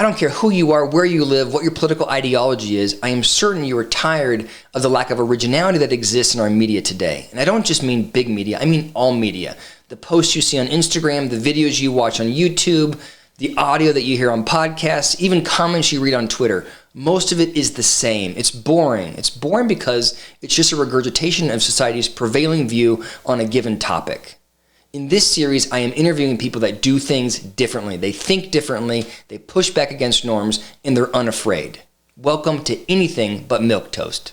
I don't care who you are, where you live, what your political ideology is. I am certain you are tired of the lack of originality that exists in our media today. And I don't just mean big media, I mean all media. The posts you see on Instagram, the videos you watch on YouTube, the audio that you hear on podcasts, even comments you read on Twitter. Most of it is the same. It's boring. It's boring because it's just a regurgitation of society's prevailing view on a given topic. In this series, I am interviewing people that do things differently. They think differently, they push back against norms, and they're unafraid. Welcome to Anything But Milquetoast.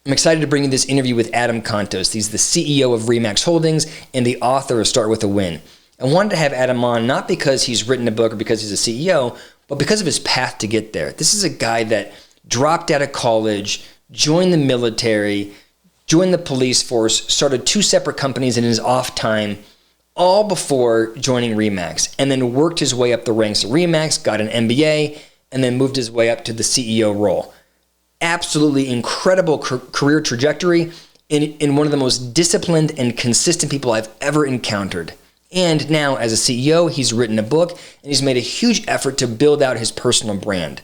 I'm excited to bring you this interview with Adam Contos. He's the CEO of REMAX Holdings and the author of Start With a Win. I wanted to have Adam on not because he's written a book or because he's a CEO, but because of his path to get there. This is a guy that dropped out of college, joined the military, joined the police force, started 2 separate companies in his off time, all before joining REMAX, and then worked his way up the ranks at REMAX, got an MBA, and then moved his way up to the CEO role. Absolutely incredible career trajectory in one of the most disciplined and consistent people I've ever encountered. And now as a CEO, he's written a book and he's made a huge effort to build out his personal brand.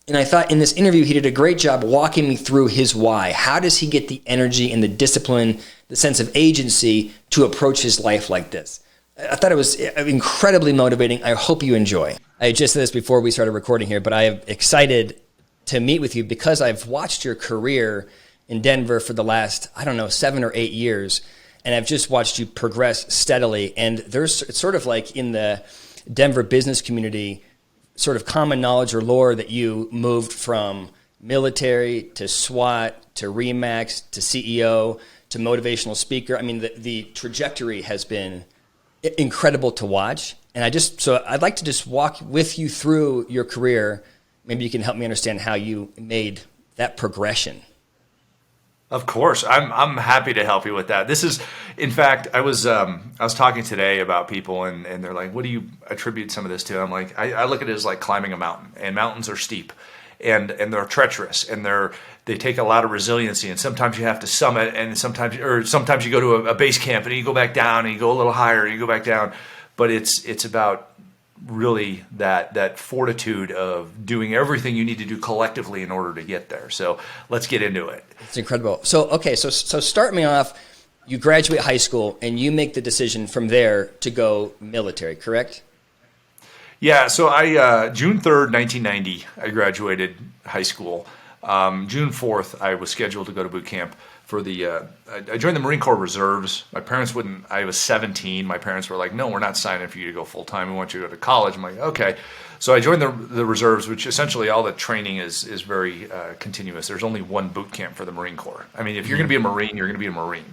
And I thought in this interview, he did a great job walking me through his why. How does he get the energy and the discipline, the sense of agency to approach his life like this? I thought it was incredibly motivating. I hope you enjoy. I just said this before we started recording here, but I am excited to meet with you because I've watched your career in Denver for the last, 7 or 8 years. And I've just watched you progress steadily. And it's sort of like in the Denver business community, sort of common knowledge or lore that you moved from military to SWAT to REMAX to CEO to motivational speaker. I mean, the trajectory has been incredible to watch. And I'd like to just walk with you through your career. Maybe you can help me understand how you made that progression. Of course, I'm happy to help you with that. This is, in fact, I was talking today about people and they're like, what do you attribute some of this to? I'm like, I look at it as like climbing a mountain, and mountains are steep and they're treacherous and they take a lot of resiliency, and sometimes you have to summit, and sometimes you go to a base camp and you go back down and you go a little higher and you go back down, but it's about really that fortitude of doing everything you need to do collectively in order to get there. So let's get into it. It's incredible. So start me off. You graduate high school and you make the decision from there to go military, correct? Yeah. So June 3rd, 1990, I graduated high school. June 4th, I was scheduled to go to boot camp for I joined the Marine Corps Reserves. My parents wouldn't. I was 17. My parents were like, no, we're not signing for you to go full time. We want you to go to college. I'm like, okay. So I joined the reserves, which essentially all the training is very continuous. There's only one boot camp for the Marine Corps. I mean, if you're going to be a Marine, you're going to be a Marine.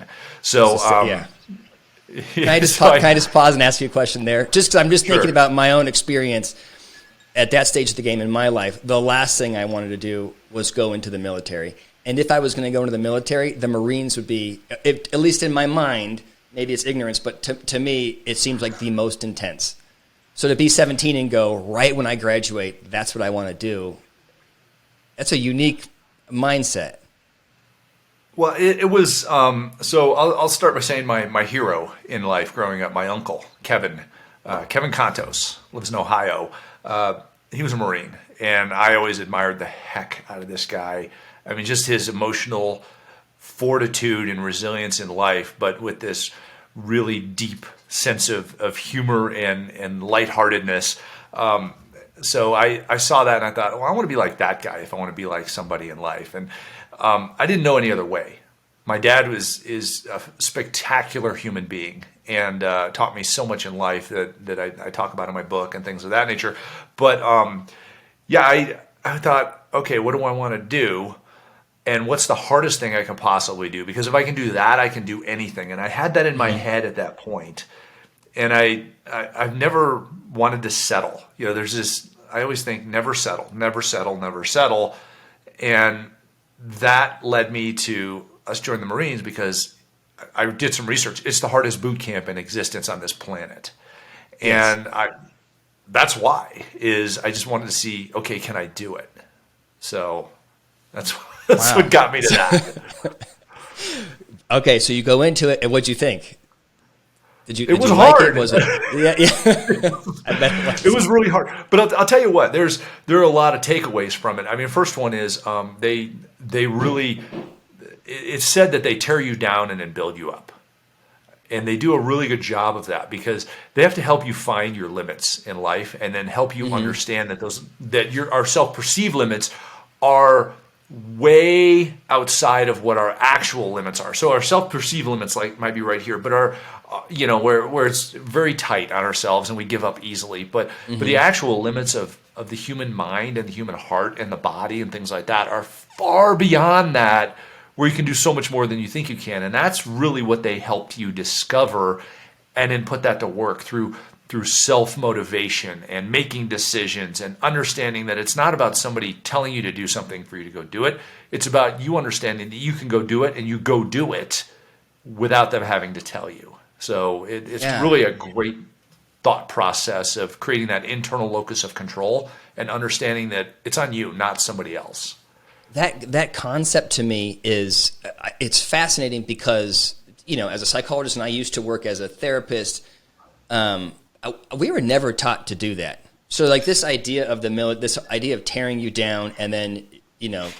So yeah. Can I just pause and ask you a question there? Just because I'm just thinking about my own experience at that stage of the game in my life. The last thing I wanted to do was go into the military. And if I was going to go into the military, the Marines would be, at least in my mind, maybe it's ignorance, but to me, it seems like the most intense. So to be 17 and go, right when I graduate, that's what I want to do, that's a unique mindset. Well, it was, so I'll start by saying my hero in life growing up, my uncle, Kevin Contos, lives in Ohio. He was a Marine, and I always admired the heck out of this guy. I mean, just his emotional fortitude and resilience in life, but with this really deep sense of humor and lightheartedness. So I saw that and I thought, well, I want to be like that guy if I want to be like somebody in life. And I didn't know any other way. My dad is a spectacular human being and taught me so much in life that I talk about in my book and things of that nature. But I thought, okay, what do I want to do? And what's the hardest thing I can possibly do? Because if I can do that, I can do anything. And I had that in my head at that point. And I've never wanted to settle. You know, there's this, I always think never settle, never settle, never settle. And that led me to us join the Marines because I did some research. It's the hardest boot camp in existence on this planet. And Yes. That's why is I just wanted to see, okay, can I do it? So that's what got me to that. Okay, so you go into it, and what'd you think? It was like hard. it? Was it? Yeah, yeah. I bet it was. It was really hard. But I'll tell you what, there are a lot of takeaways from it. I mean, first one is they really, it's said that they tear you down and then build you up. And they do a really good job of that because they have to help you find your limits in life and then help you understand that our self-perceived limits are way outside of what our actual limits are. So our self-perceived limits might be right here, but our where it's very tight on ourselves and we give up easily. But the actual limits of the human mind and the human heart and the body and things like that are far beyond that, where you can do so much more than you think you can. And that's really what they helped you discover and then put that to work through self-motivation and making decisions and understanding that it's not about somebody telling you to do something for you to go do it. It's about you understanding that you can go do it and you go do it without them having to tell you. So it's really a great thought process of creating that internal locus of control and understanding that it's on you, not somebody else. That concept to me it's fascinating because, as a psychologist and I used to work as a therapist, we were never taught to do that. So like this idea of this idea of tearing you down and then,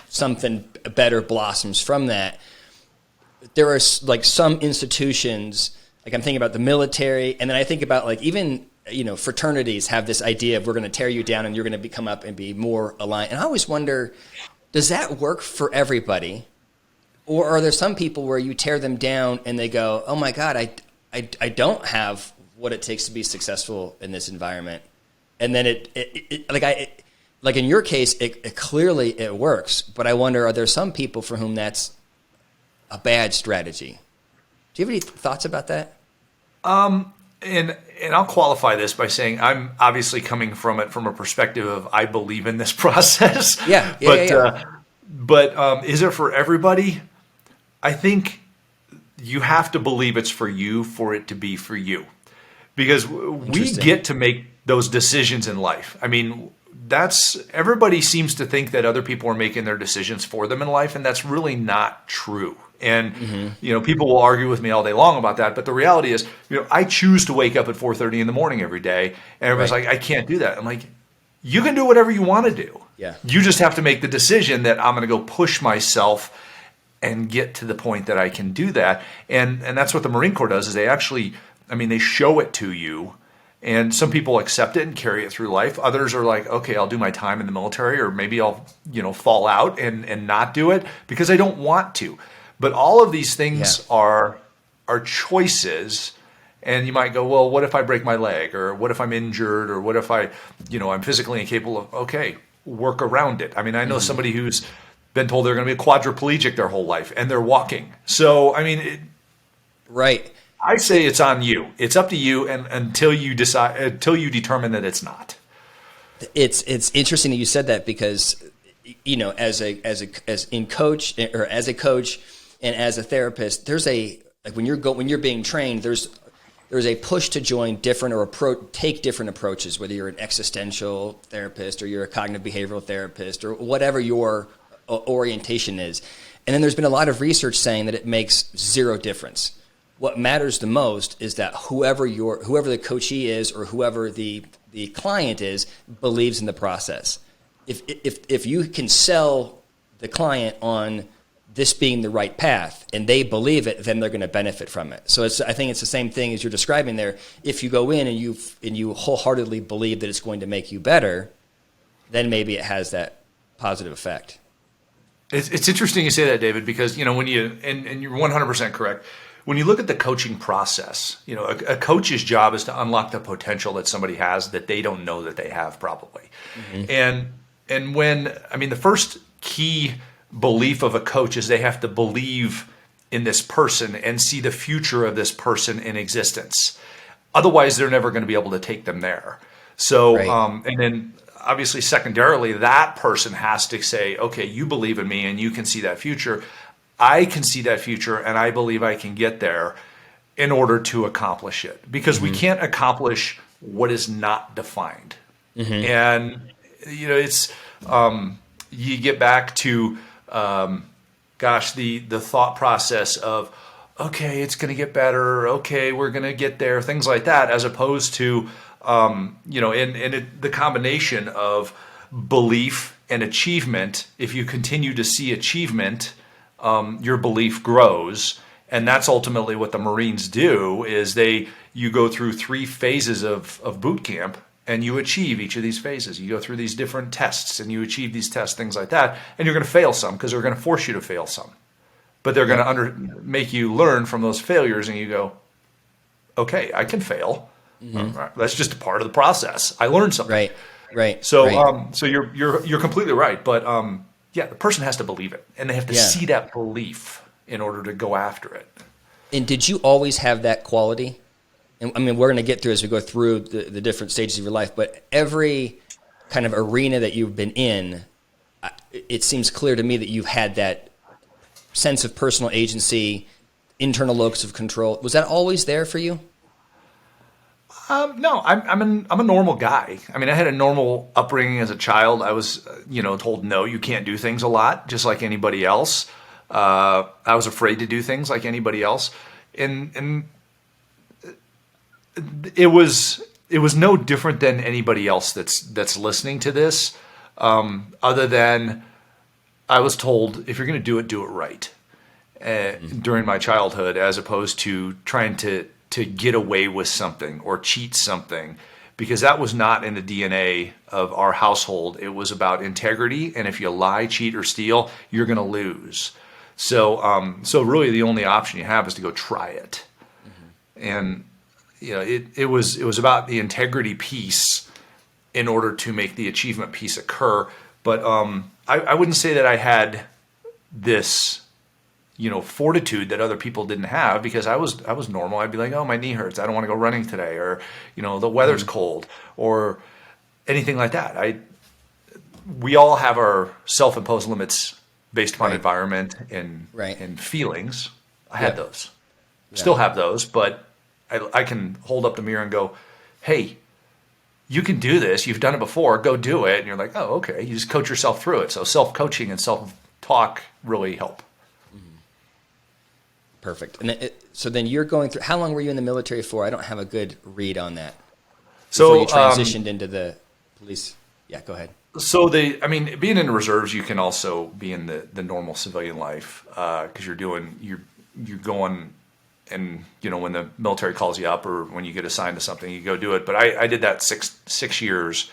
something better blossoms from that. There are like some institutions, like I'm thinking about the military, and then I think about like even, fraternities have this idea of we're going to tear you down and you're going to come up and be more aligned. And I always wonder, does that work for everybody? Or are there some people where you tear them down and they go, oh my God, I don't have what it takes to be successful in this environment. And then like in your case, it clearly it works, but I wonder, are there some people for whom that's a bad strategy? Do you have any thoughts about that? And I'll qualify this by saying I'm obviously coming from it from a perspective of I believe in this process. But is it for everybody? I think you have to believe it's for you for it to be for you. Because we get to make those decisions in life. I mean, everybody seems to think that other people are making their decisions for them in life, and that's really not true. And people will argue with me all day long about that, but the reality is, I choose to wake up at 4:30 in the morning every day, and everybody's like, I can't do that. I'm like, you can do whatever you want to do. Yeah. You just have to make the decision that I'm going to go push myself and get to the point that I can do that. And that's what the Marine Corps does, is they show it to you, and some people accept it and carry it through life. Others are like, okay, I'll do my time in the military, or maybe I'll, fall out and not do it because I don't want to. But all of these things are choices. And you might go, well, what if I break my leg, or what if I'm injured, or what if I'm physically incapable of, okay, work around it. I mean, I know somebody who's been told they're going to be quadriplegic their whole life and they're walking. So, right. I say it's on you. It's up to you, and until you determine that it's not. It's interesting that you said that because, as a coach and as a therapist, there's when you're being trained, there's a push to join different or take different approaches, whether you're an existential therapist or you're a cognitive behavioral therapist or whatever your orientation is. And then there's been a lot of research saying that it makes zero difference. What matters the most is that whoever the coachee is or whoever the client is believes in the process. If you can sell the client on this being the right path and they believe it, then they're going to benefit from it. So I think it's the same thing as you're describing there. If you go in and you wholeheartely believe that it's going to make you better, then maybe it has that positive effect. It's interesting you say that, David, because when you're 100% correct. When you look at the coaching process, a coach's job is to unlock the potential that somebody has that they don't know that they have probably. And when the first key belief of a coach is they have to believe in this person and see the future of this person in existence. Otherwise, they're never going to be able to take them there. So, right. And then obviously secondarily, that person has to say, okay, you believe in me and you can see that future. I can see that future and I believe I can get there in order to accomplish it, because we can't accomplish what is not defined. And, it's, you get back to, the thought process of, okay, it's going to get better. Okay, we're going to get there. Things like that, as opposed to, the combination of belief and achievement. If you continue to see achievement, your belief grows. And that's ultimately what the Marines do, is you go through 3 phases of boot camp, and you achieve each of these phases. You go through these different tests, and you achieve these tests, things like that. And you're going to fail some, because they're going to force you to fail some. But they're going to make you learn from those failures, and you go, okay, I can fail. Mm-hmm. That's just a part of the process. I learned something. Right. So, so you're completely right. But the person has to believe it, and they have to see that belief in order to go after it. And did you always have that quality? And I mean, we're going to get through as we go through the different stages of your life, but every kind of arena that you've been in, it seems clear to me that you've had that sense of personal agency, internal locus of control. Was that always there for you? No, I'm a normal guy. I mean, I had a normal upbringing as a child. I was, told no, you can't do things a lot, just like anybody else. I was afraid to do things like anybody else, and it was no different than anybody else that's listening to this. Other than I was told, if you're going to do it right. During my childhood, as opposed to trying to get away with something or cheat something, because that was not in the DNA of our household. It was about integrity, and if you lie, cheat, or steal, you're going to lose. So really the only option you have is to go try it. Mm-hmm. And it was about the integrity piece in order to make the achievement piece occur. But I wouldn't say that I had this fortitude that other people didn't have, because I was normal. I'd be like, oh, my knee hurts, I don't want to go running today, or the weather's cold, or anything like that. We all have our self-imposed limits based upon environment and feelings. I had those, still have those, but I can hold up the mirror and go, hey, you can do this. You've done it before. Go do it. And you're like, oh, okay. You just coach yourself through it. So self-coaching and self-talk really help. Perfect. And so then you're going through, how long were you in the military for? I don't have a good read on that. So you transitioned into the police. Yeah, go ahead. So being in the reserves, you can also be in the normal civilian life, because you're going, and when the military calls you up, or when you get assigned to something, you go do it. But I did that six years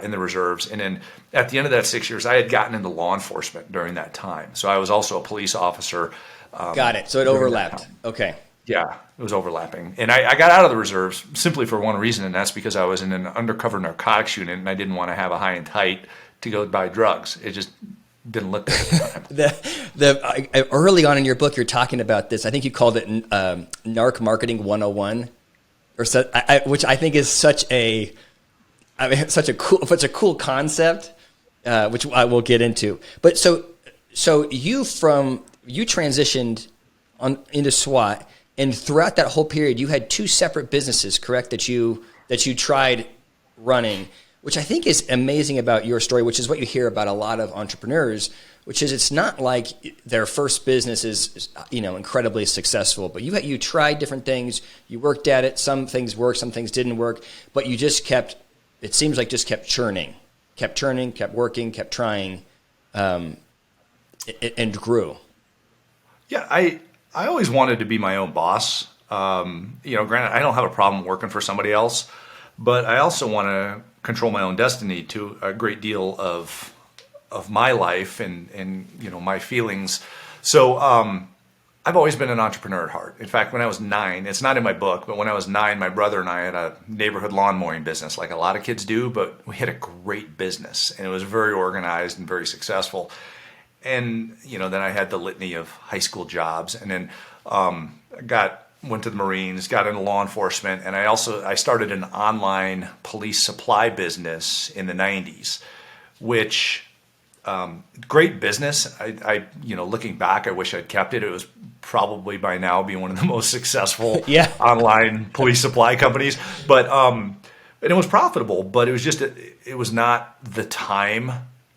in the reserves, and then at the end of that 6 years, I had gotten into law enforcement during that time. So I was also a police officer. Got it. So it overlapped. Okay. Yeah, it was overlapping. And I got out of the reserves simply for one reason, and that's because I was in an undercover narcotics unit, and I didn't want to have a high and tight to go buy drugs. It just didn't look good at the time. Early on in your book, you're talking about this. I think you called it Narc Marketing 101, or so, which I think is such a cool concept, which I will get into. But so you transitioned into SWAT, and throughout that whole period, you had 2 separate businesses, correct? That you tried running, which I think is amazing about your story, which is what you hear about a lot of entrepreneurs, which is it's not like their first business is incredibly successul, but you tried different things, you worked at it, some things worked, some things didn't work, but you just kept churning, kept working, kept trying, and grew. Yeah, I always wanted to be my own boss. Granted, I don't have a problem working for somebody else, but I also want to control my own destiny to a great deal of my life and my feelings. So I've always been an entrepreneur at heart. In fact, when I was 9, it's not in my book, but when I was 9, my brother and I had a neighborhood lawn mowing business, like a lot of kids do, but we had a great business, and it was very organized and very successful. And, then I had the litany of high school jobs, and then went to the Marines, got into law enforcement, and I started an online police supply business in the 90s, which, great business. I looking back, I wish I'd kept it. It was probably by now be one of the most successful online police supply companies, but, and it was profitable, but it was just, it was not the time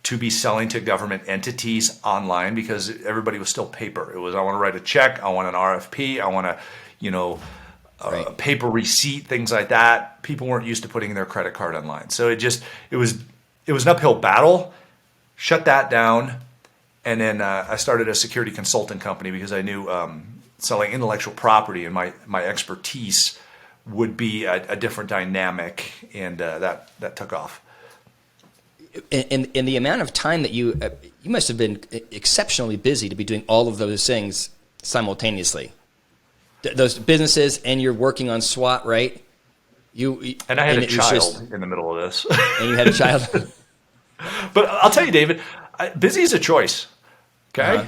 to be selling to government entities online because everybody was still paper. It was, I want to write a check, I want an RFP, I want to, a paper receipt, things like that. People weren't used to putting their credit card online. So it was an uphill battle. Shut that down. And then I started a security consulting company because I knew selling intellectual property and my expertise would be a different dynamic, and that took off. In the amount of time that you must have been exceptionally busy to be doing all of those things simultaneously. Those businesses, and you're working on SWAT, right? And I had a child in the middle of this. And you had a child. But I'll tell you, David, busy is a choice. Okay.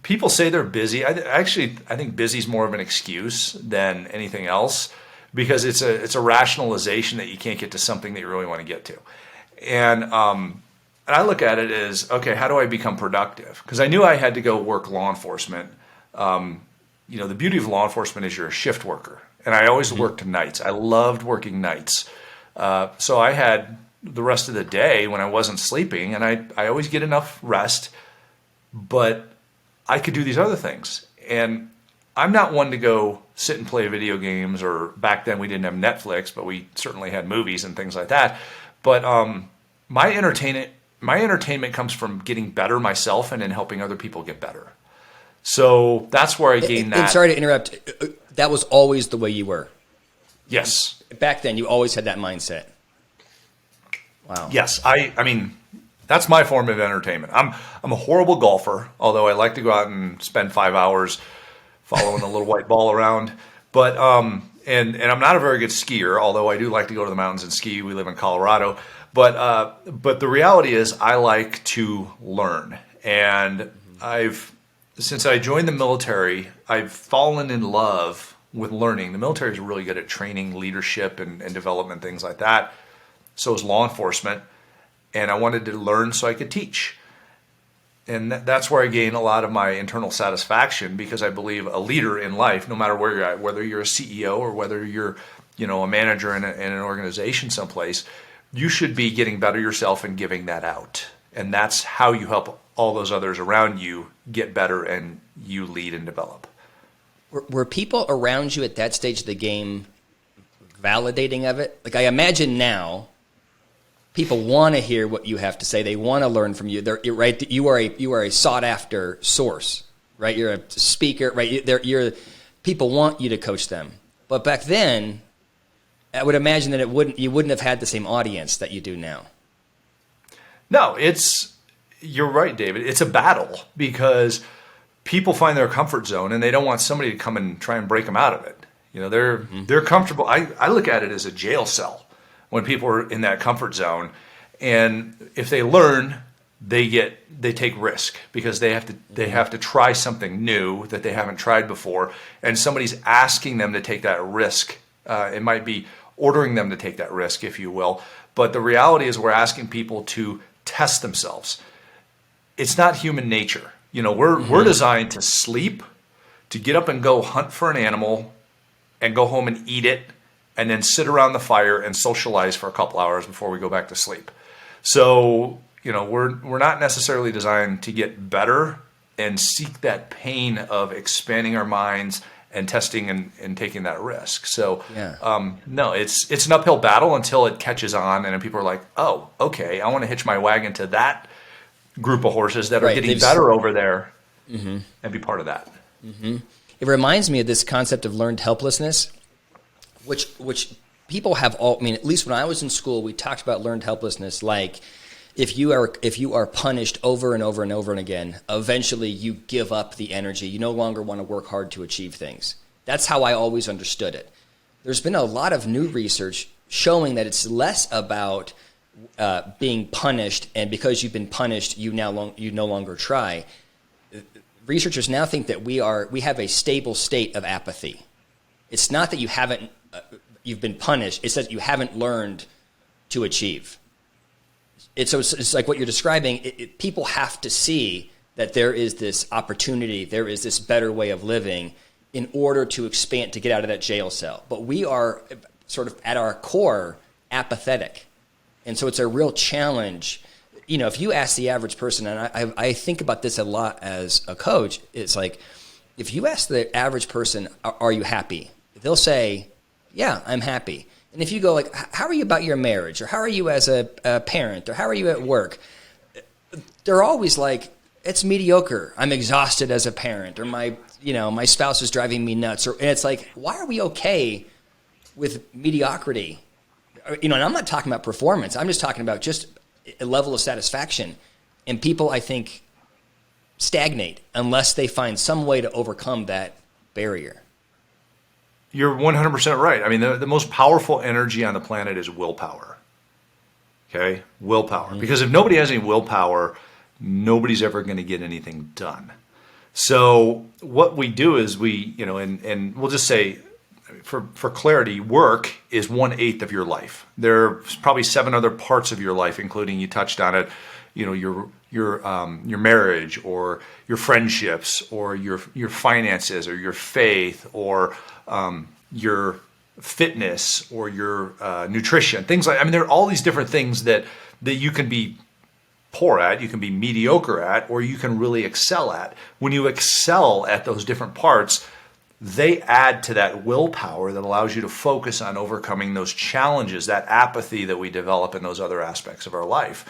People say they're busy. I think busy is more of an excuse than anything else, because it's a rationalization that you can't get to something that you really want to get to. And I look at it as, okay, how do I become productive? Because I knew I had to go work law enforcement. The beauty of law enforcement is you're a shift worker. And I always worked nights. I loved working nights. So I had the rest of the day when I wasn't sleeping, and I always get enough rest, but I could do these other things. And I'm not one to go sit and play video games, or back then we didn't have Netflix, but we certainly had movies and things like that. But my entertainment comes from getting better myself and then helping other people get better. So that's where I gained that. And sorry to interrupt. That was always the way you were. Yes. Back then, you always had that mindset. Wow. Yes. I mean, that's my form of entertainment. I'm a horrible golfer, although I like to go out and spend 5 hours following a little white ball around. But and I'm not a very good skier, although I do like to go to the mountains and ski. We live in Colorado. But the reality is I like to learn. And since I joined the military, I've fallen in love with learning. The military is really good at training, leadership, and development, things like that. So is law enforcement. And I wanted to learn so I could teach. And that's where I gain a lot of my internal satisfaction, because I believe a leader in life, no matter where you're at, whether you're a CEO or whether you're a manager in an organization someplace, you should be getting better yourself and giving that out. And that's how you help all those others around you get better, and you lead and develop. Were people around you at that stage of the game validating of it? Like, I imagine now, people want to hear what you have to say. They want to learn from you. Right? You are a sought after source, right? You're a speaker, right? People want you to coach them. But back then, I would imagine that you wouldn't have had the same audience that you do now. No, you're right, David. It's a battle, because people find their comfort zone and they don't want somebody to come and try and break them out of it. They're comfortable. I look at it as a jail cell when people are in that comfort zone, and if they learn, they take risk, because they have to try something new that they haven't tried before, and somebody's asking them to take that risk. It might be ordering them to take that risk, if you will, but the reality is we're asking people to test themselves. It's not human nature. We're designed to sleep, to get up and go hunt for an animal and go home and eat it, and then sit around the fire and socialize for a couple hours before we go back to sleep. So, we're not necessarily designed to get better and seek that pain of expanding our minds and testing and taking that risk. So, no, it's an uphill battle until it catches on, and then people are like, oh, okay, I want to hitch my wagon to that group of horses that are getting better over there, and be part of that. Mm-hmm. It reminds me of this concept of learned helplessness, which people have at least when I was in school, we talked about learned helplessness. Like, if you are punished over and over and over and again, eventually you give up the energy. You no longer want to work hard to achieve things. That's how I always understood it. There's been a lot of new research showing that it's less about being punished, and because you've been punished, you no longer try. Researchers now think that we have a stable state of apathy. It's not that you've been punished. It's that you haven't learned to achieve. It's like what you're describing. People have to see that there is this opportunity, there is this better way of living, in order to expand, to get out of that jail cell. But we are sort of at our core apathetic. And so it's a real challenge. If you ask the average person, and I think about this a lot as a coach, it's like, if you ask the average person, are you happy? They'll say, yeah, I'm happy. And if you go like, how are you about your marriage? Or how are you as a parent? Or how are you at work? They're always like, it's mediocre. I'm exhausted as a parent. Or my spouse is driving me nuts. And it's like, why are we okay with mediocrity? And I'm not talking about performance. I'm just talking about just a level of satisfaction. And people, I think, stagnate unless they find some way to overcome that barrier. You're 100% right. I mean, the most powerful energy on the planet is willpower. Okay? Willpower. Mm-hmm. Because if nobody has any willpower, nobody's ever going to get anything done. So what we do is and we'll just say, for clarity, work is 1/8 of your life. There's probably 7 other parts of your life, including, you touched on it, your marriage, or your friendships, or your finances, or your faith, or your fitness, or your nutrition, things like. I mean, there are all these different things that you can be poor at, you can be mediocre at, or you can really excel at. When you excel at those different parts, they add to that willpower that allows you to focus on overcoming those challenges, that apathy that we develop in those other aspects of our life.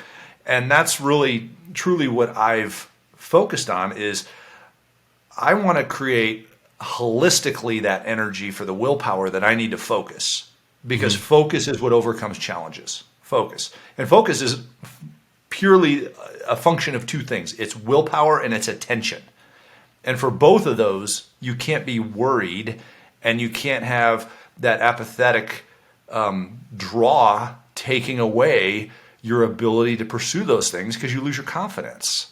And that's really, truly what I've focused on. Is I want to create holistically that energy for the willpower that I need to focus. Because focus is what overcomes challenges. Focus. And focus is purely a function of 2 things. It's willpower and it's attention. And for both of those, you can't be worried, and you can't have that apathetic draw taking away your ability to pursue those things, because you lose your confidence.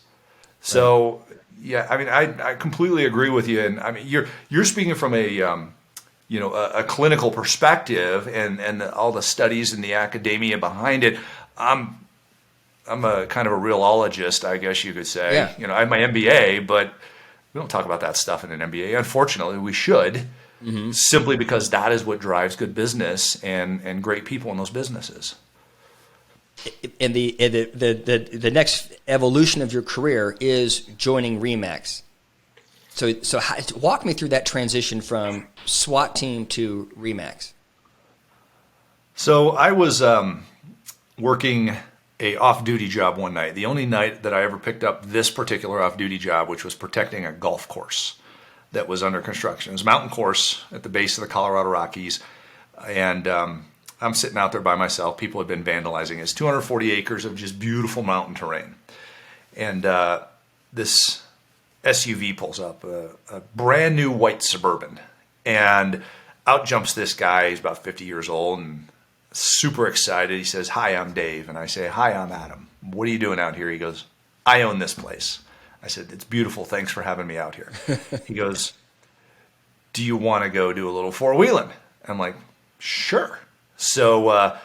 So, yeah, I mean, I completely agree with you. And I mean, you're speaking from a clinical perspective, and all the studies and the academia behind it. I'm a kind of a realologist, I guess you could say. Yeah. I have my MBA, but we don't talk about that stuff in an MBA. Unfortunately, we should, simply because that is what drives good business and great people in those businesses. And the next evolution of your career is joining REMAX. So walk me through that transition from SWAT team to REMAX. So I was working a off-duty job one night, the only night that I ever picked up this particular off-duty job, which was protecting a golf course that was under construction. It was a mountain course at the base of the Colorado Rockies, and I'm sitting out there by myself. People had been vandalizing. It's 240 acres of just beautiful mountain terrain. And this SUV pulls up, a brand new white Suburban, and out jumps this guy. He's about 50 years old and super excited. He says, "Hi, I'm Dave." And I say, "Hi, I'm Adam. What are you doing out here?" He goes, "I own this place." I said, "It's beautiful. Thanks for having me out here." He goes, "Do you want to go do a little four-wheeling?" I'm like, "Sure." So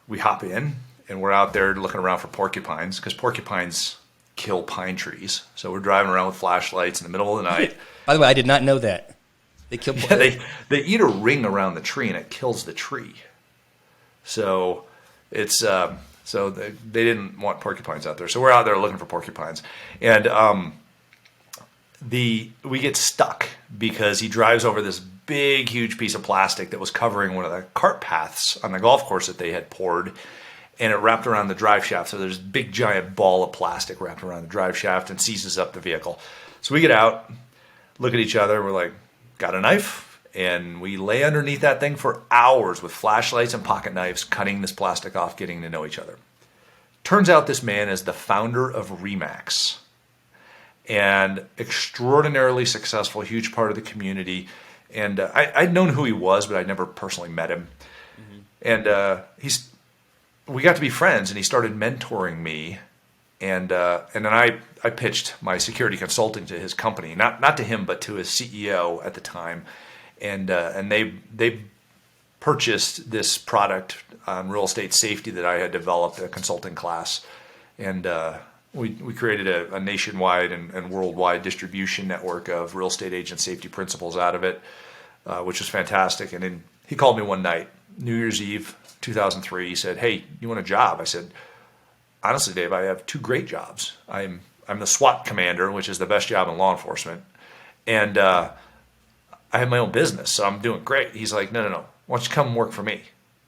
we hop in, and we're out there looking around for porcupines, because porcupines kill pine trees. So we're driving around with flashlights in the middle of the night. By the way, I did not know that. They kill. Yeah, they eat a ring around the tree, and it kills the tree. So it's they didn't want porcupines out there. So we're out there looking for porcupines, and we get stuck because he drives over this big, huge piece of plastic that was covering one of the cart paths on the golf course that they had poured, and it wrapped around the drive shaft. So there's a big, giant ball of plastic wrapped around the drive shaft and seizes up the vehicle. So we get out, look at each other. We're like, "Got a knife?" And we lay underneath that thing for hours with flashlights and pocket knives, cutting this plastic off, getting to know each other. Turns out this man is the founder of REMAX, and extraordinarily successful, huge part of the community. And I'd known who he was, but I'd never personally met him. And we got to be friends, and he started mentoring me. And then I pitched my security consulting to his company, not to him, but to his CEO at the time. And they purchased this product on real estate safety that I had developed, a consulting class. And we created a nationwide and worldwide distribution network of real estate agent safety principles out of it, which was fantastic. And then he called me one night, New Year's Eve, 2003. He said, "Hey, you want a job?" I said, "Honestly, Dave, I have two great jobs. I'm the SWAT Commander, which is the best job in law enforcement, and I have my own business, so I'm doing great." He's like, "No. Why don't you come work for me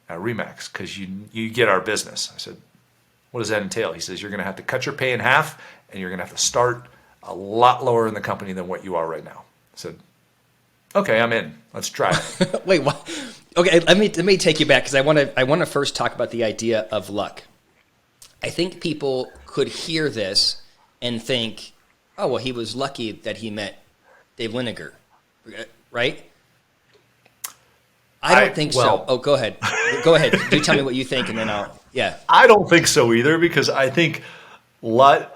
at REMAX, because you get our business." I said, "What does that entail?" He says, "You're going to have to cut your pay in half, and you're going to have to start a lot lower in the company than what you are right now." I said, "Okay, I'm in. Let's try it." Wait, what? Okay, let me take you back, because I want to first talk about the idea of luck. I think people could hear this and think, "Oh, well, he was lucky that he met Dave Liniger," right? I don't think so. Oh, go ahead. Go ahead. Do tell me what you think, and then yeah. I don't think so either, because I think luck,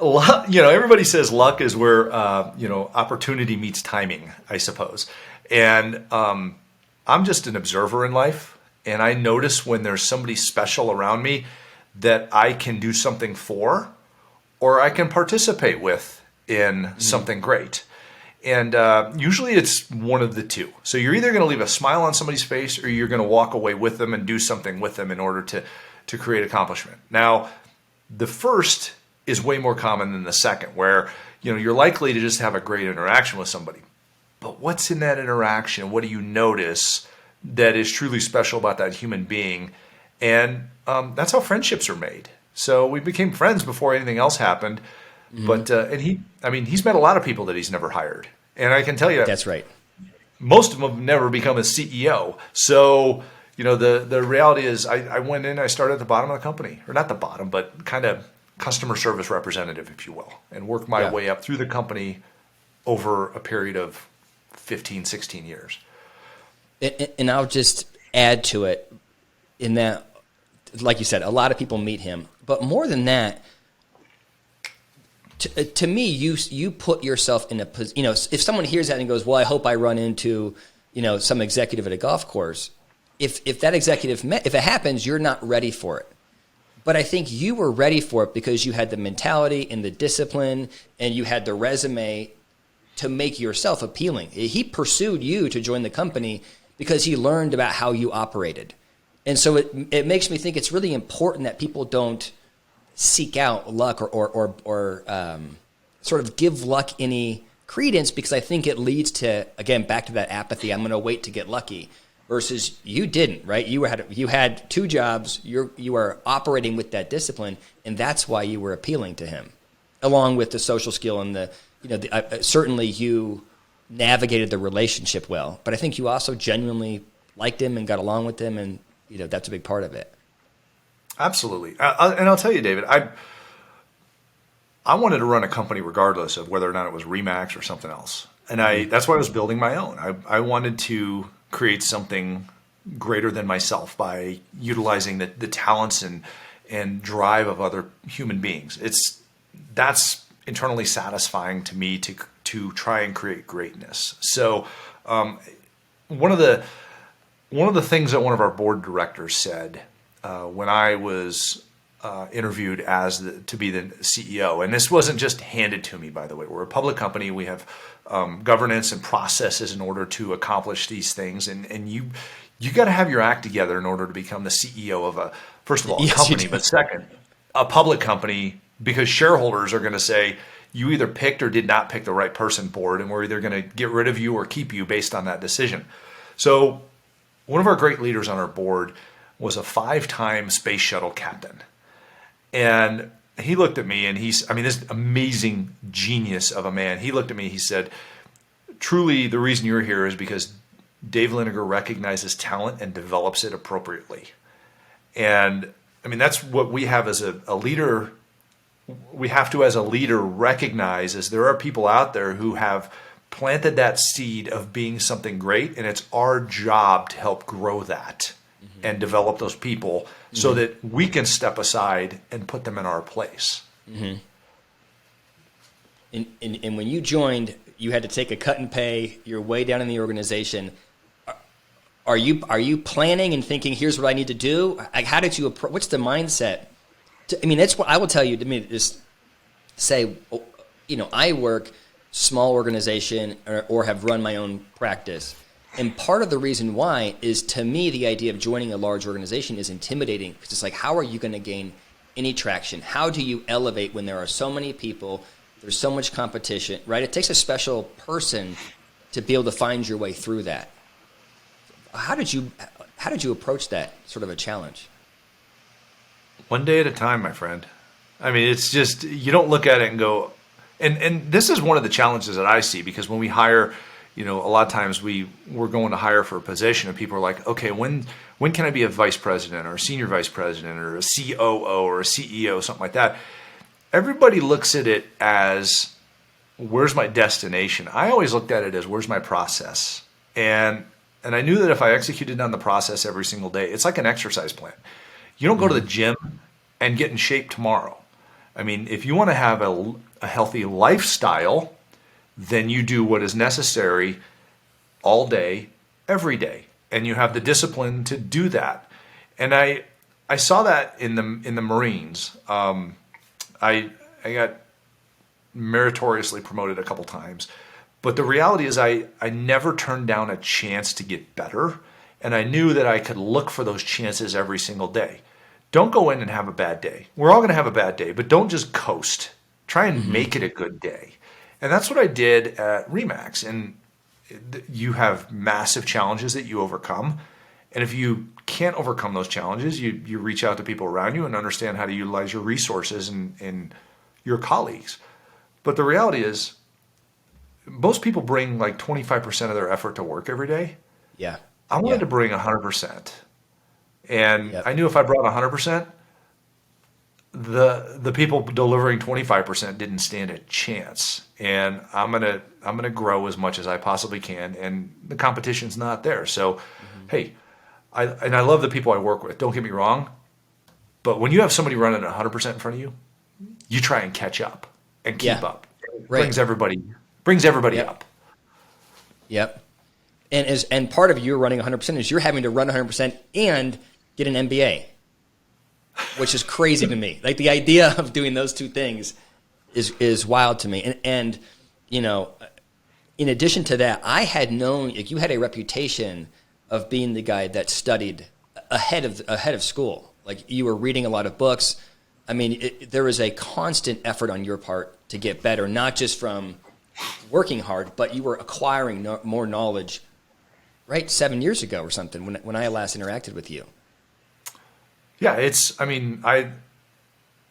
everybody says luck is where, opportunity meets timing, I suppose. And I'm just an observer in life, and I notice when there's somebody special around me that I can do something for, or I can participate with in something great. And usually it's one of the two. So you're either going to leave a smile on somebody's face, or you're going to walk away with them and do something with them in order to create accomplishment. Now, the first is way more common than the second, where you're likely to just have a great interaction with somebody. But what's in that interaction? What do you notice that is truly special about that human being? And that's how friendships are made. So we became friends before anything else happened. But he's met a lot of people that he's never hired. And I can tell you, that's right, most of them have never become a CEO. So, the reality is I went in, I started at the bottom of the company, or not the bottom, but kind of customer service representative, if you will, and worked my way up through the company over a period of 15, 16 years. And I'll just add to it in that, like you said, a lot of people meet him. But more than that, to me, you put yourself in a position, if someone hears that and goes, "Well, I hope I run into, some executive at a golf course." If that executive, if it happens, you're not ready for it. But I think you were ready for it because you had the mentality and the discipline, and you had the resume to make yourself appealing. He pursued you to join the company because he learned about how you operated. And so it makes me think it's really important that people don't seek out luck or sort of give luck any credence, because I think it leads to, again, back to that apathy. I'm going to wait to get lucky, versus you didn't, right? You had two jobs. You are operating with that discipline, and that's why you were appealing to him, along with the social skill and certainly you navigated the relationship well. But I think you also genuinely liked him and got along with him, and that's a big part of it. Absolutely. And I'll tell you, David, I wanted to run a company regardless of whether or not it was REMAX or something else. And that's why I was building my own. I wanted to create something greater than myself by utilizing the talents and drive of other human beings. That's internally satisfying to me to try and create greatness. So one of the things that one of our board directors said when I was interviewed to be the CEO, and this wasn't just handed to me, by the way. We're a public company. We have governance and processes in order to accomplish these things, and you got to have your act together in order to become the CEO of first of all, a company, but second, a public company, because shareholders are going to say you either picked or did not pick the right person board, and we're either going to get rid of you or keep you based on that decision. So one of our great leaders on our board was a 5-time space shuttle captain. And he looked at me, and this amazing genius of a man. He looked at me, he said, "Truly, the reason you're here is because Dave Liniger recognizes talent and develops it appropriately." And that's what we have as a leader. We have to, as a leader, recognize is there are people out there who have planted that seed of being something great, and it's our job to help grow that and develop those people so that we can step aside and put them in our place. And when you joined, you had to take a cut and pay. You're way down in the organization. Are you planning and thinking, here's what I need to do? How did you approach? What's the mindset? That's what I will tell you. Just say, I work small organization or have run my own practice. And part of the reason why is, to me, the idea of joining a large organization is intimidating, because it's like, how are you going to gain any traction? How do you elevate when there are so many people, there's so much competition, right? It takes a special person to be able to find your way through that. How did you approach that sort of a challenge? One day at a time, my friend. I mean, it's just, you don't look at it and go, and this is one of the challenges that I see, because when we hire, a lot of times we're going to hire for a position and people are like, okay, when can I be a vice president or a senior vice president or a COO or a CEO, something like that. Everybody looks at it as, where's my destination? I always looked at it as, where's my process? And I knew that if I executed on the process every single day, it's like an exercise plan. You don't go to the gym and get in shape tomorrow. I mean, if you want to have a healthy lifestyle, then you do what is necessary all day, every day, and you have the discipline to do that. And I saw that in the Marines. I got meritoriously promoted a couple times, but the reality is I never turned down a chance to get better, and I knew that I could look for those chances every single day. Don't go in and have a bad day. We're all going to have a bad day, but don't just coast. Try and make it a good day. And that's what I did at REMAX. And you have massive challenges that you overcome. And if you can't overcome those challenges, you reach out to people around you and understand how to utilize your resources and your colleagues. But the reality is, most people bring like 25% of their effort to work every day. Yeah. I wanted to bring 100%. And I knew if I brought 100%, the people delivering 25% didn't stand a chance. And I'm gonna grow as much as I possibly can, and the competition's not there. So, hey, I love the people I work with. Don't get me wrong, but when you have somebody running 100% in front of you, you try and catch up and keep up. It brings everybody up. Yep. And part of you running 100% is you're having to run 100% and get an MBA, which is crazy to me. Like, the idea of doing those two things is wild to me. And in addition to that, I had known, like, you had a reputation of being the guy that studied ahead of school. Like, you were reading a lot of books. I mean, there was a constant effort on your part to get better, not just from working hard, but you were acquiring more knowledge, right? 7 years ago or something, when I last interacted with you. Yeah,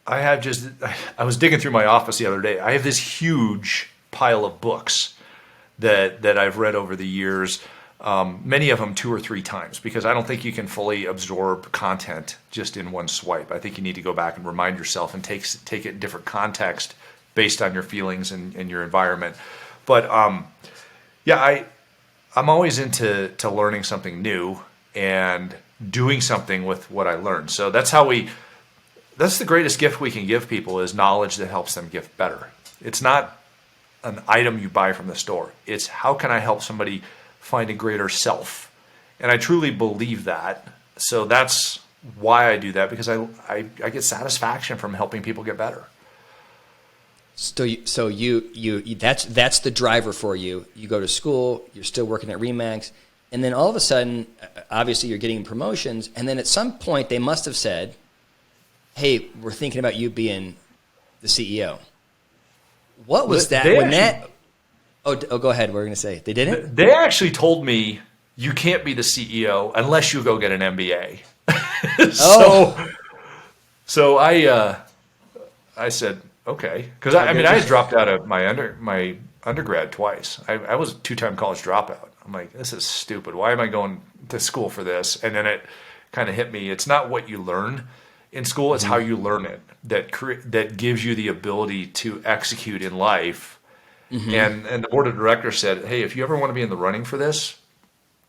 I was digging through my office the other day. I have this huge pile of books that I've read over the years, many of them 2 or 3 times, because I don't think you can fully absorb content just in one swipe. I think you need to go back and remind yourself and take it in different context based on your feelings and your environment. But I'm always into learning something new and doing something with what I learned. So that's the greatest gift we can give people, is knowledge that helps them get better. It's not an item you buy from the store. It's, how can I help somebody find a greater self? And I truly believe that. So that's why I do that, because I get satisfaction from helping people get better. So you that's the driver for you. You go to school, you're still working at REMAX, and then all of a sudden, obviously you're getting promotions, and then at some point they must have said, hey, we're thinking about you being the CEO. What was that? Oh, go ahead. What were we going to say? They didn't? They actually told me, you can't be the CEO unless you go get an MBA. So I said, okay. Because I had dropped out of my undergrad twice. I was a 2-time college dropout. I'm like, this is stupid. Why am I going to school for this? And then it kind of hit me. It's not what you learn in school, it's how you learn it that gives you the ability to execute in life. And the board of directors said, hey, if you ever want to be in the running for this,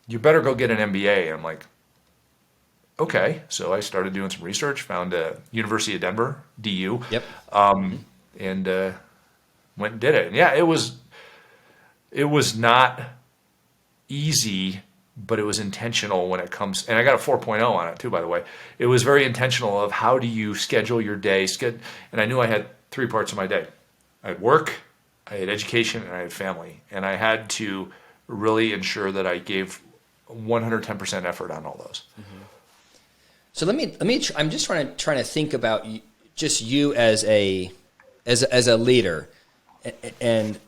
you better go get an MBA. And I'm like, okay. So I started doing some research, found University of Denver, DU, and went and did it. And yeah, it was not easy, but it was intentional when it comes, and I got a 4.0 on it too, by the way. It was very intentional of how do you schedule your day. And I knew I had 3 parts of my day. I had work, I had education, and I had family. And I had to really ensure that I gave 110% effort on all those. So I'm just trying to think about just you as a leader. And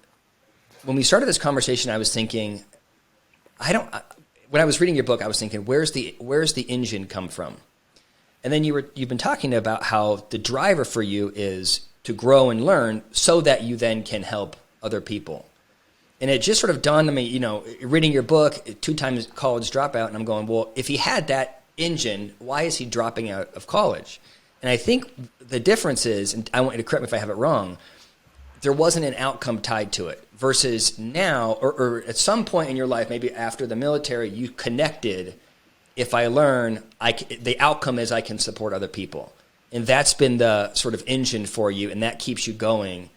when we started this conversation, I was thinking, when I was reading your book, I was thinking, where's the engine come from? And then you've been talking about how the driver for you is to grow and learn so that you then can help other people. And it just sort of dawned on me, reading your book, 2 times college dropout, and I'm going, well, if he had that engine, why is he dropping out of college? And I think the difference is, and I want you to correct me if I have it wrong, there wasn't an outcome tied to it versus now, or at some point in your life, maybe after the military, you connected, if I learn, the outcome is I can support other people. And that's been the sort of engine for you, and that keeps you going.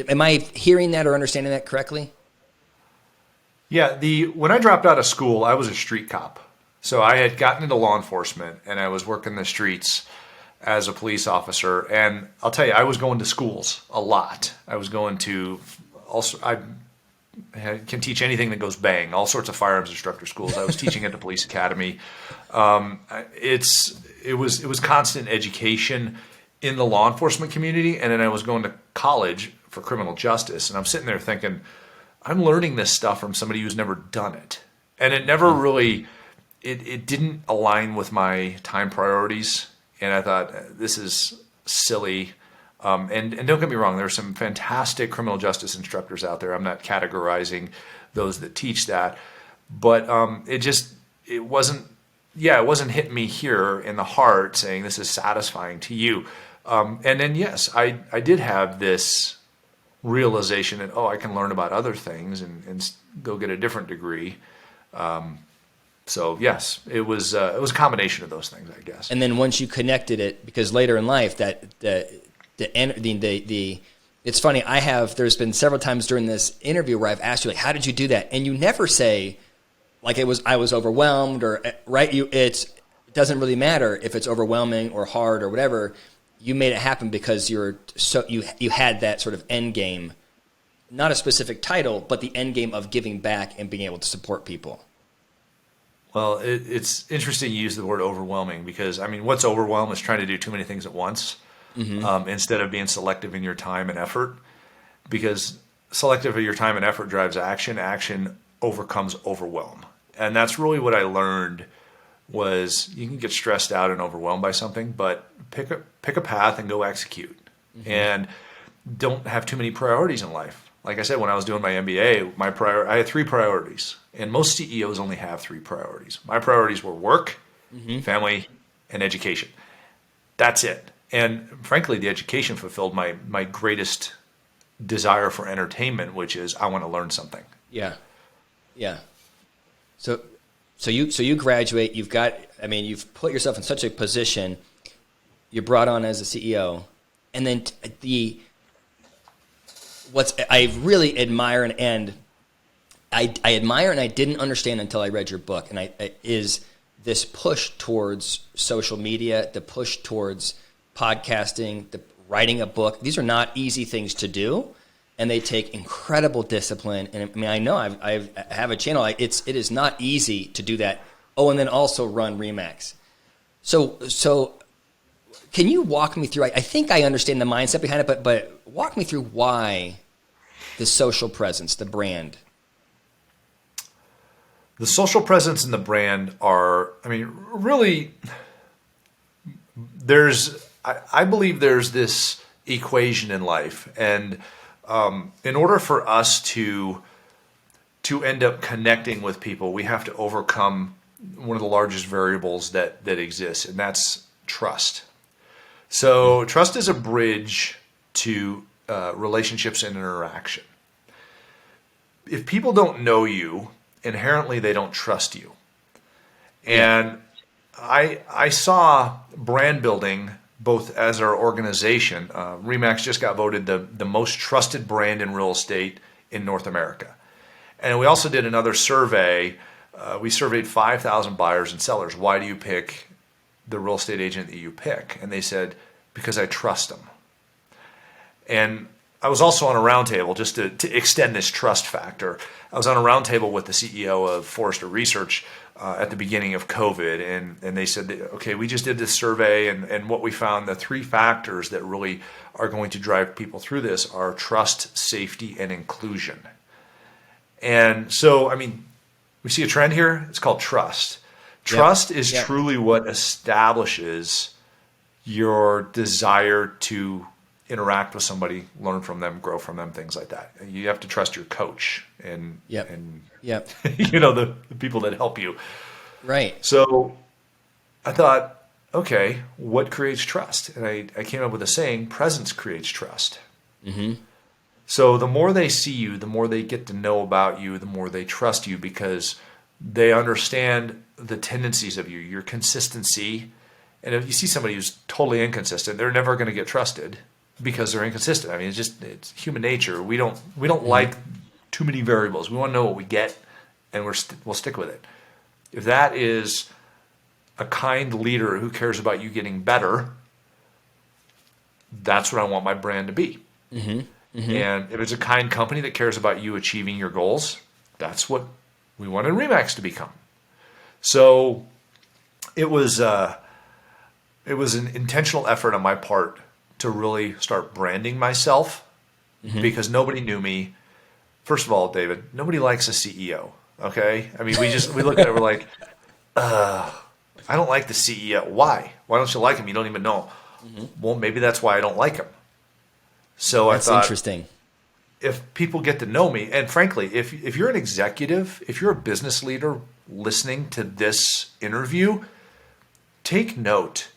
Am I hearing that or understanding that correctly? Yeah, when I dropped out of school, I was a street cop. So I had gotten into law enforcement, and I was working the streets as a police officer. And I'll tell you, I was going to schools a lot. I was going to I can teach anything that goes bang, all sorts of firearms instructor schools. I was teaching at the police academy. It was constant education in the law enforcement community, and then I was going to college for criminal justice, and I'm sitting there thinking, I'm learning this stuff from somebody who's never done it, and it never really, it didn't align with my time priorities, and I thought, this is silly. And don't get me wrong, there are some fantastic criminal justice instructors out there. I'm not categorizing those that teach that, but it wasn't hitting me here in the heart saying this is satisfying to you. And then, yes, I did have this realization that, I can learn about other things and go get a different degree. So yes, it was a combination of those things, I guess. And then once you connected it, because later in life it's funny, there's been several times during this interview where I've asked you, like, how did you do that? And you never say, like, I was overwhelmed, or, right? It doesn't really matter if it's overwhelming or hard or whatever. You made it happen because you had that sort of end game, not a specific title, but the end game of giving back and being able to support people. Well, it's interesting you use the word overwhelming because, what's overwhelm is trying to do too many things at once. Instead of being selective in your time and effort, because selective in your time and effort drives action. Action overcomes overwhelm. And that's really what I learned was you can get stressed out and overwhelmed by something, but pick a path and go execute. And don't have too many priorities in life. Like I said, when I was doing my MBA, I had 3 priorities. And most CEOs only have 3 priorities. My priorities were work, family, and education. That's it. And frankly, the education fulfilled my greatest desire for entertainment, which is I want to learn something. Yeah. So you graduate. You've put yourself in such a position. You're brought on as a CEO, and then I really admire and I admire and I didn't understand until I read your book, and is this push towards social media, the push towards podcasting, the writing a book. These are not easy things to do, and they take incredible discipline. And I know I have a channel. It is not easy to do that. Oh, and then also run REMAX. So can you walk me through? I think I understand the mindset behind it, but walk me through why the social presence, the brand. The social presence and the brand are, really, I believe there's this equation in life, and in order for us to end up connecting with people, we have to overcome one of the largest variables that exists, and that's trust. So trust is a bridge to relationships and interaction. If people don't know you, inherently they don't trust you. And I saw brand building both as our organization. REMAX just got voted the most trusted brand in real estate in North America. And we also did another survey. We surveyed 5,000 buyers and sellers. Why do you pick the real estate agent that you pick? And they said, because I trust them. And I was also on a roundtable just to extend this trust factor. I was on a roundtable with the CEO of Forrester Research, at the beginning of COVID, and they said, okay, we just did this survey, and what we found, the three factors that really are going to drive people through this are trust, safety, and inclusion. And so, I mean, we see a trend here. It's called trust. Trust is truly what establishes your desire to interact with somebody, learn from them, grow from them, things like that. You have to trust your coach and the people that help you. Right. So I thought, okay, what creates trust? And I came up with a saying, presence creates trust. Mm-hmm. So the more they see you, the more they get to know about you, the more they trust you, because they understand the tendencies of you, your consistency. And if you see somebody who's totally inconsistent, they're never going to get trusted because they're inconsistent. I mean, it's human nature. We don't like too many variables. We want to know what we get, and we'll stick with it. If that is a kind leader who cares about you getting better, that's what I want my brand to be. Mm-hmm. Mm-hmm. And if it's a kind company that cares about you achieving your goals, that's what we wanted REMAX to become. So it was an intentional effort on my part to really start branding myself, because nobody knew me. First of all, David, nobody likes a CEO. Okay, I mean, we look at it, we're like, I don't like the CEO. Why? Why don't you like him? You don't even know. Mm-hmm. Well, maybe that's why I don't like him. So that's I thought, interesting. If people get to know me, and frankly, if you're an executive, if you're a business leader listening to this interview, take note.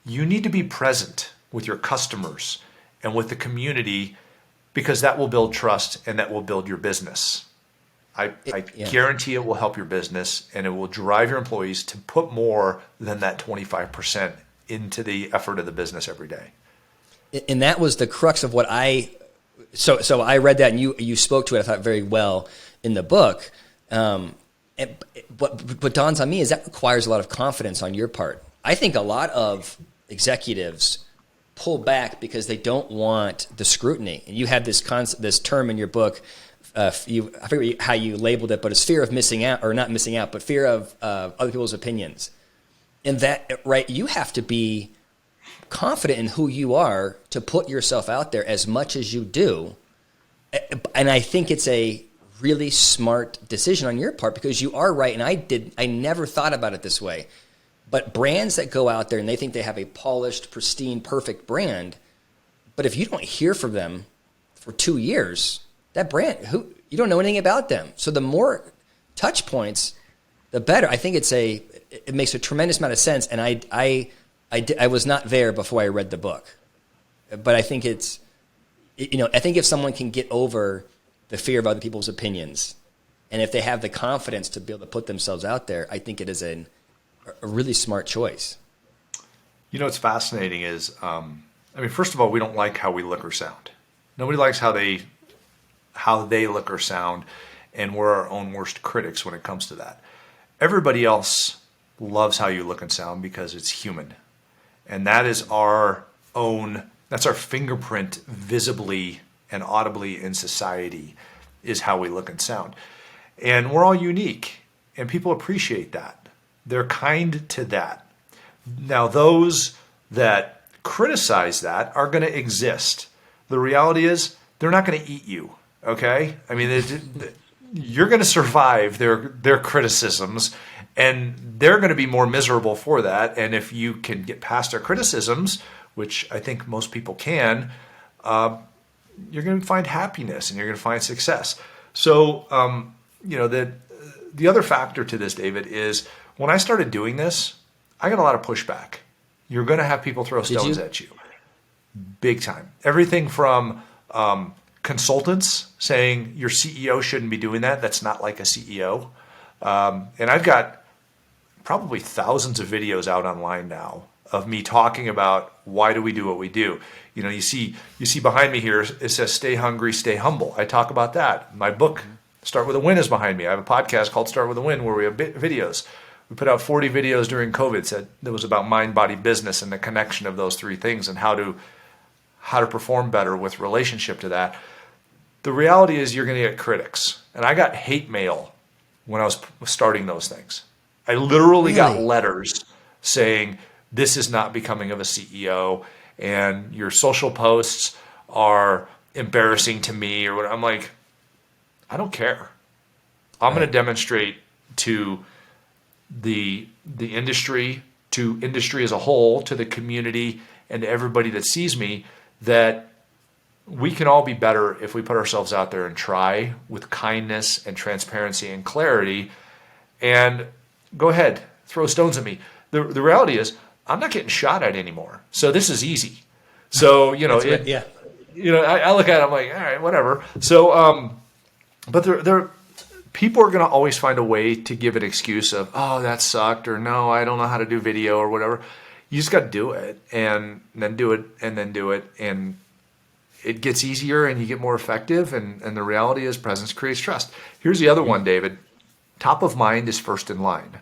You need to be present with your customers and with the community, because that will build trust and that will build your business. I guarantee it will help your business, and it will drive your employees to put more than that 25% into the effort of the business every day. And that was the crux of what so I read that, and you spoke to it, I thought, very well in the book. What dawns on me is that requires a lot of confidence on your part. I think a lot of executives pull back because they don't want the scrutiny. And you had this term in your book, I forget how you labeled it, but it's fear of missing out, or not missing out, but fear of other people's opinions. And that, right, you have to be confident in who you are to put yourself out there as much as you do. And I think it's a really smart decision on your part, because you are right. And I never thought about it this way, but brands that go out there and they think they have a polished, pristine, perfect brand, but if you don't hear from them for 2 years, that brand, you don't know anything about them. So the more touch points, the better. I think it makes a tremendous amount of sense. And I was not there before I read the book, but I think I think if someone can get over the fear of other people's opinions, and if they have the confidence to be able to put themselves out there, I think it is a really smart choice. You know, what's fascinating is, first of all, we don't like how we look or sound. Nobody likes how they look or sound, and we're our own worst critics when it comes to that. Everybody else loves how you look and sound because it's human. And that is that's our fingerprint visibly and audibly in society, is how we look and sound. And we're all unique, and people appreciate that. They're kind to that. Now, those that criticize that are going to exist. The reality is they're not going to eat you, okay? I mean, you're going to survive their criticisms, and they're going to be more miserable for that. And if you can get past their criticisms, which I think most people can, you're going to find happiness and you're going to find success. So, the other factor to this, David, is when I started doing this, I got a lot of pushback. You're going to have people throw stones at you. Big time. Everything from consultants saying your CEO shouldn't be doing that. That's not like a CEO. And I've got probably thousands of videos out online now of me talking about why do we do what we do. You know, you see behind me here, it says stay hungry, stay humble. I talk about that. My book, Start With a Win, is behind me. I have a podcast called Start With a Win where we have videos. We put out 40 videos during COVID that was about mind, body, business, and the connection of those three things, and how to perform better with relationship to that. The reality is you're going to get critics. And I got hate mail when I was starting those things. I literally got Really? letters saying, this is not becoming of a CEO, and your social posts are embarrassing to me, or what. I'm like, I don't care. I'm going Right. to demonstrate to the industry, to industry as a whole, to the community, and to everybody that sees me, that we can all be better if we put ourselves out there and try with kindness and transparency and clarity. And go ahead, throw stones at me. The reality is, I'm not getting shot at anymore, so this is easy. So That's right. Yeah. I look at it, I'm like, all right, whatever. So but there people are going to always find a way to give an excuse of, oh, that sucked, or no, I don't know how to do video, or whatever. You just got to do it, and then do it, and then do it, and it gets easier, and you get more effective. And the reality is, presence creates trust. Here's the other one, David. Top of mind is first in line.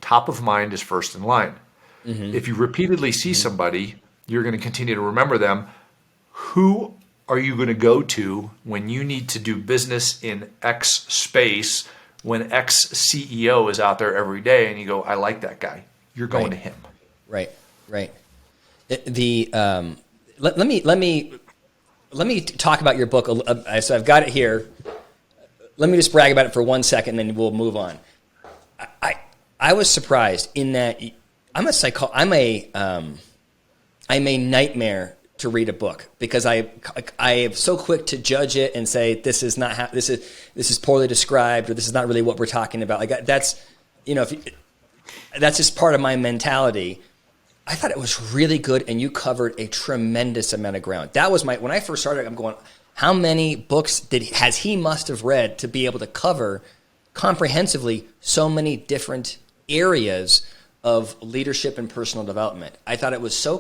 Top of mind is first in line. Mm-hmm. If you repeatedly see somebody, you're going to continue to remember them. Who are you going to go to when you need to do business in X space, when X CEO is out there every day, and you go, I like that guy? You're going to him. Right. Right. Let me talk about your book. So I've got it here. Let me just brag about it for 1 second, and then we'll move on. I was surprised in that I'm a nightmare to read a book, because I am so quick to judge it and say this is not this is poorly described, or this is not really what we're talking about. Like, that's that's just part of my mentality. I thought it was really good, and you covered a tremendous amount of ground. That was when I first started, I'm going, how many books has he must have read to be able to cover comprehensively so many different areas of leadership and personal development? I thought it was so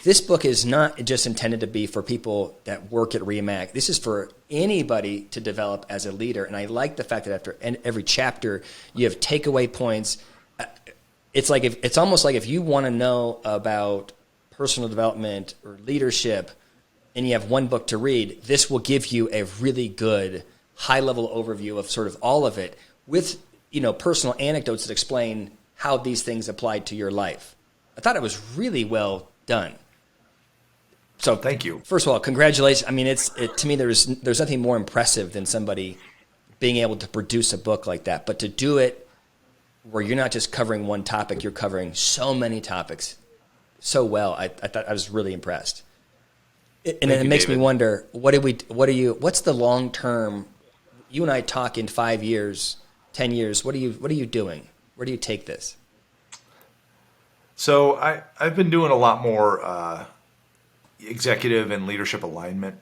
this book is not just intended to be for people that work at REMAX. This is for anybody to develop as a leader. And I like the fact that after every chapter, you have takeaway points. It's almost like if you want to know about personal development or leadership and you have one book to read, this will give you a really good high-level overview of sort of all of it, with personal anecdotes that explain how these things apply to your life. I thought it was really well done. So thank you. First of all, congratulations. I mean, to me, there's nothing more impressive than somebody being able to produce a book like that, but to do it where you're not just covering one topic, you're covering so many topics so well. I thought I was really impressed. And then it makes me wonder, what's the long term? You and I talk in 5 years, 10 years. What are you doing? Where do you take this? So I've been doing a lot more executive and leadership alignment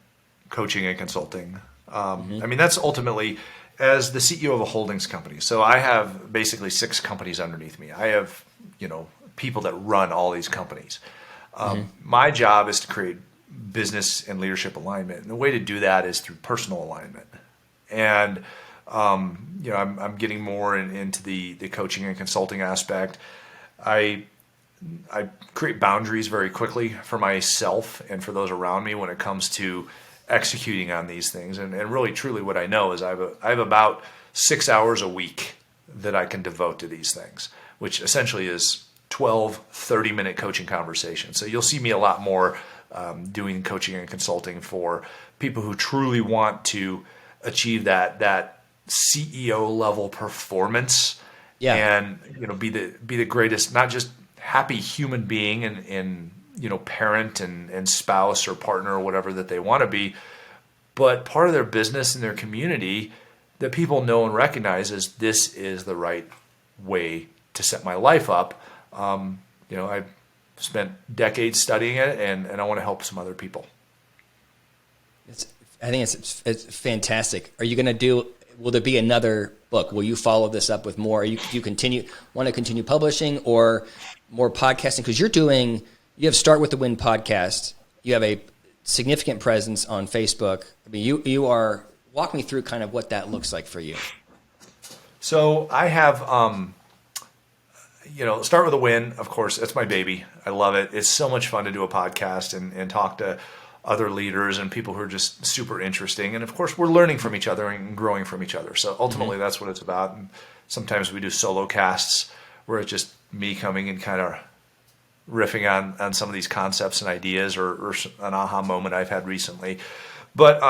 coaching and consulting. I mean, that's ultimately, as the CEO of a holdings company. So I have basically 6 companies underneath me. I have, people that run all these companies. My job is to create business and leadership alignment. And the way to do that is through personal alignment. And, I'm getting more into the coaching and consulting aspect. I create boundaries very quickly for myself and for those around me when it comes to executing on these things. And really, truly, what I know is I have about 6 hours a week that I can devote to these things, which essentially is 12 30-minute coaching conversations. So you'll see me a lot more doing coaching and consulting for people who truly want to achieve that CEO level performance, and be the greatest, not just happy human being and parent and spouse or partner or whatever that they want to be, but part of their business and their community that people know and recognize as this is the right way to set my life up. I've spent decades studying it, and I want to help some other people. I think it's fantastic. Are you going to will there be another book? Will you follow this up with more? Do you want to continue publishing or more podcasting? Because you have Start With the Win podcast. You have a significant presence on Facebook. I mean, you are, walk me through kind of what that looks like for you. So I have, Start With a Win, of course, that's my baby. I love it. It's so much fun to do a podcast and talk to other leaders and people who are just super interesting. And of course, we're learning from each other and growing from each other. So ultimately, that's what it's about. And sometimes we do solo casts where it's just me coming and kind of riffing on some of these concepts and ideas, or an aha moment I've had recently. But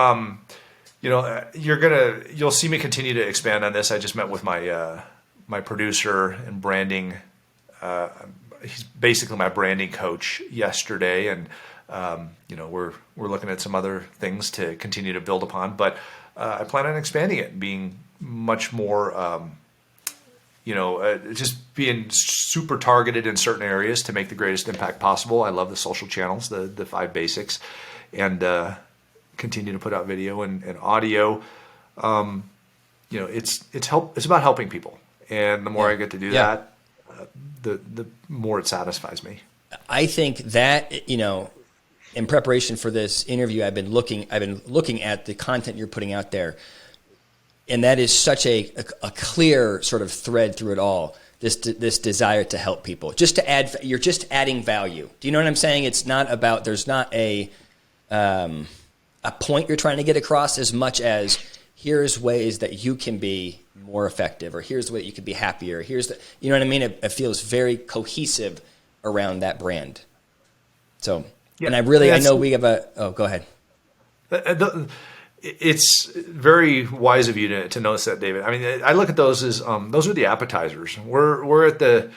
you'll see me continue to expand on this. I just met with my producer and branding. He's basically my branding coach yesterday, and we're looking at some other things to continue to build upon. But I plan on expanding it, being much more. Just being super targeted in certain areas to make the greatest impact possible. I love the social channels, the 5 basics, and continue to put out video and audio. It's about helping people, and the more I get to do that, the more it satisfies me. I think that in preparation for this interview, I've been looking at the content you're putting out there. And that is such a clear sort of thread through it all. This desire to help people, you're just adding value. Do you know what I'm saying? It's not about, there's not a point you're trying to get across as much as here's ways that you can be more effective, or here's the way you can be happier. You know what I mean? It feels very cohesive around that brand. So, and I know we have go ahead. It's very wise of you to notice that, David. I mean, I look at those as those are the appetizers. We're at the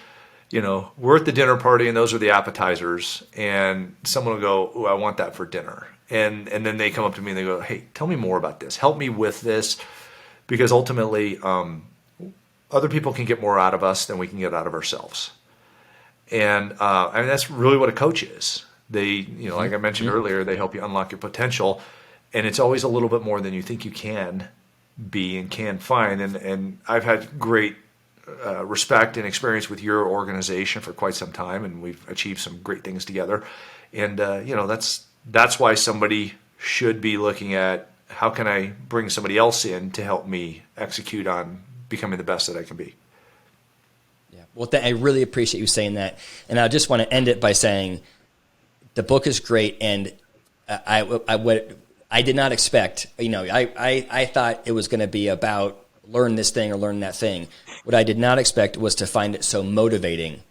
dinner party, and those are the appetizers. And someone will go, "Oh, I want that for dinner," and then they come up to me and they go, "Hey, tell me more about this. Help me with this," because ultimately, other people can get more out of us than we can get out of ourselves. And that's really what a coach is. They, like I mentioned earlier, they help you unlock your potential. And it's always a little bit more than you think you can be and can find. And I've had great respect and experience with your organization for quite some time, and we've achieved some great things together. And that's why somebody should be looking at, how can I bring somebody else in to help me execute on becoming the best that I can be. Yeah. Well, I really appreciate you saying that. And I just want to end it by saying the book is great, and I did not expect, I thought it was going to be about learn this thing or learn that thing. What I did not expect was to find it so motivating.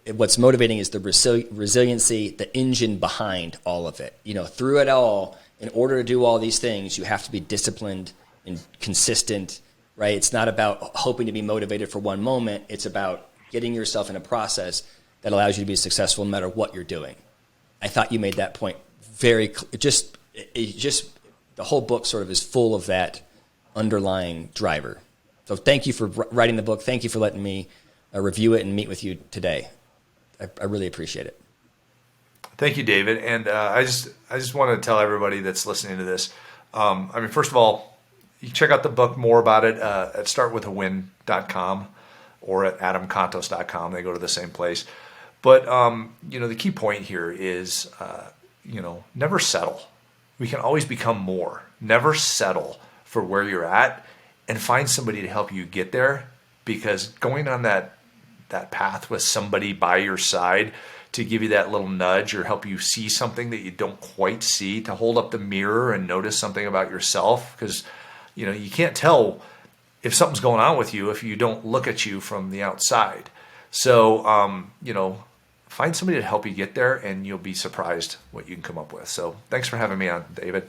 What's motivating is the resiliency, the engine behind all of it. Through it all, in order to do all these things, you have to be disciplined and consistent, right? It's not about hoping to be motivated for one moment. It's about getting yourself in a process that allows you to be successful no matter what you're doing. I thought you made that point very just the whole book sort of is full of that underlying driver. So thank you for writing the book. Thank you for letting me review it and meet with you today. I really appreciate it. Thank you, David. And I just want to tell everybody that's listening to this. First of all, you check out the book, more about it at startwithawin.com or at adamcontos.com. They go to the same place. But the key point here is never settle. We can always become more. Never settle for where you're at, and find somebody to help you get there, because going on that path with somebody by your side to give you that little nudge or help you see something that you don't quite see, to hold up the mirror and notice something about yourself, because you can't tell if something's going on with you if you don't look at you from the outside. So find somebody to help you get there, and you'll be surprised what you can come up with. So thanks for having me on, David.